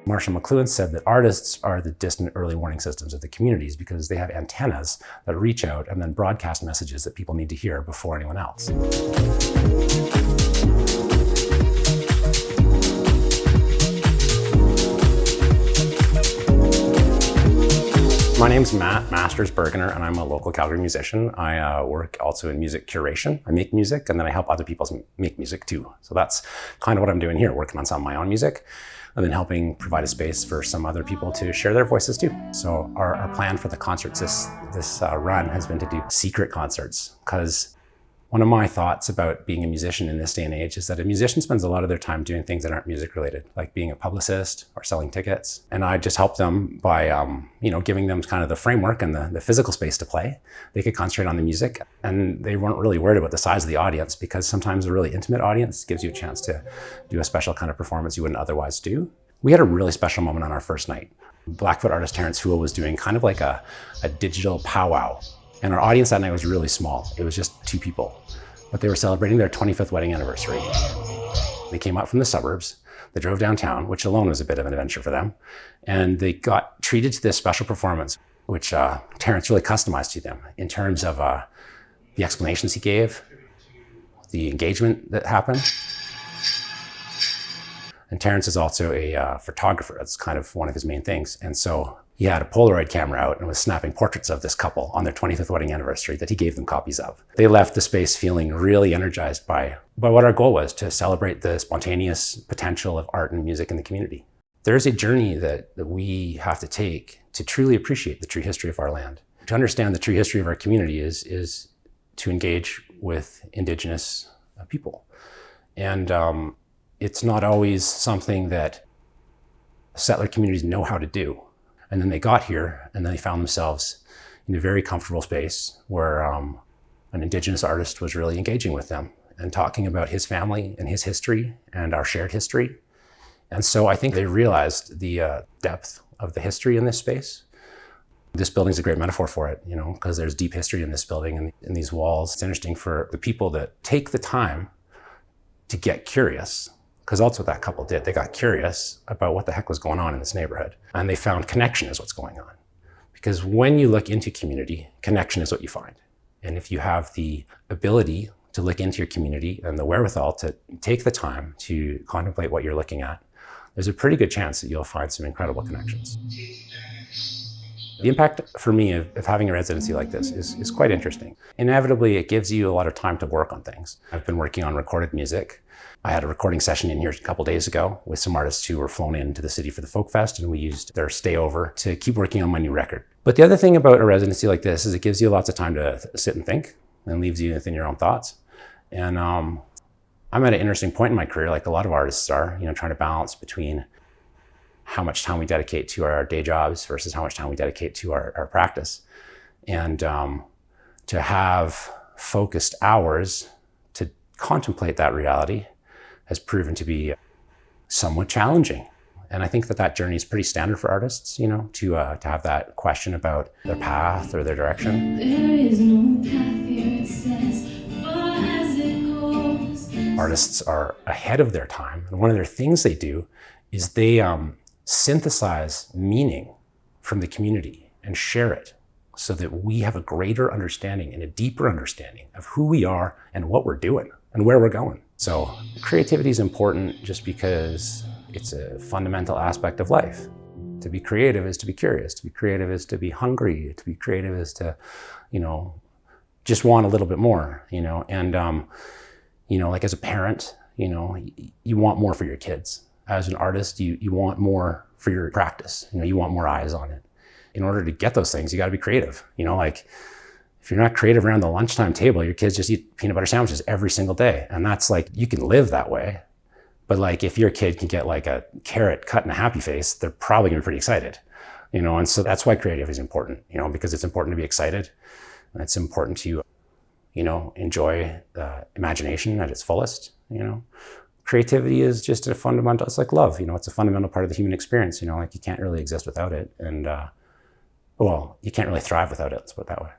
Marshall McLuhan said that artists are the distant early warning systems of the communities because they have antennas that reach out and then broadcast messages that people need to hear before anyone else. My name's Matt Masters-Bergener, and I'm a local Calgary musician. I work also in music curation. I make music, and then I help other people make music too. So that's kind of what I'm doing here, working on some of my own music, and then helping provide a space for some other people to share their voices too. So our plan for the concerts this run has been to do secret concerts, because one of my thoughts about being a musician in this day and age is that a musician spends a lot of their time doing things that aren't music related, like being a publicist or selling tickets. And I just help them by, giving them kind of the framework and the physical space to play. They could concentrate on the music, and they weren't really worried about the size of the audience, because sometimes a really intimate audience gives you a chance to do a special kind of performance you wouldn't otherwise do. We had a really special moment on our first night. Blackfoot artist Terrence Houle was doing kind of like a digital powwow. And our audience that night was really small. It was just 2 people, but they were celebrating their 25th wedding anniversary. They came up from the suburbs, they drove downtown, which alone was a bit of an adventure for them. And they got treated to this special performance, which Terrence really customized to them in terms of the explanations he gave, the engagement that happened. And Terrence is also a photographer. That's kind of one of his main things. And so he had a Polaroid camera out and was snapping portraits of this couple on their 25th wedding anniversary that he gave them copies of. They left the space feeling really energized by what our goal was, to celebrate the spontaneous potential of art and music in the community. There's a journey that we have to take to truly appreciate the true history of our land. To understand the true history of our community is to engage with Indigenous people. And it's not always something that settler communities know how to do. And then they got here and then they found themselves in a very comfortable space where an Indigenous artist was really engaging with them and talking about his family and his history and our shared history. And so I think they realized the depth of the history in this space. This building's a great metaphor for it, because there's deep history in this building and in these walls. It's interesting for the people that take the time to get curious, because that's what that couple did. They got curious about what the heck was going on in this neighborhood. And they found connection is what's going on. Because when you look into community, connection is what you find. And if you have the ability to look into your community and the wherewithal to take the time to contemplate what you're looking at, there's a pretty good chance that you'll find some incredible connections. The impact for me of having a residency like this is quite interesting. Inevitably, it gives you a lot of time to work on things. I've been working on recorded music. I had a recording session in here a couple days ago with some artists who were flown into the city for the Folk Fest, and we used their stay over to keep working on my new record. But the other thing about a residency like this is it gives you lots of time to sit and think and leaves you within your own thoughts. And I'm at an interesting point in my career, like a lot of artists are, trying to balance between how much time we dedicate to our day jobs versus how much time we dedicate to our practice. And to have focused hours to contemplate that reality has proven to be somewhat challenging. And I think that journey is pretty standard for artists, to have that question about their path or their direction. There is no path here, it says, far as it goes. Artists are ahead of their time. And one of their things they do is they synthesize meaning from the community and share it so that we have a greater understanding and a deeper understanding of who we are and what we're doing and where we're going. So creativity is important just because it's a fundamental aspect of life. To be creative is to be curious. To be creative is to be hungry. To be creative is to, just want a little bit more, and, like as a parent, you want more for your kids. As an artist, you want more for your practice. You want more eyes on it. In order to get those things, you got to be creative. Like if you're not creative around the lunchtime table, your kids just eat peanut butter sandwiches every single day. And that's like, you can live that way. But like if your kid can get like a carrot cut in a happy face, they're probably gonna be pretty excited. And so that's why creativity is important, because it's important to be excited. And it's important to, enjoy imagination at its fullest, Creativity is just a fundamental, it's like love, it's a fundamental part of the human experience, like you can't really exist without it. And, you can't really thrive without it, let's put it that way.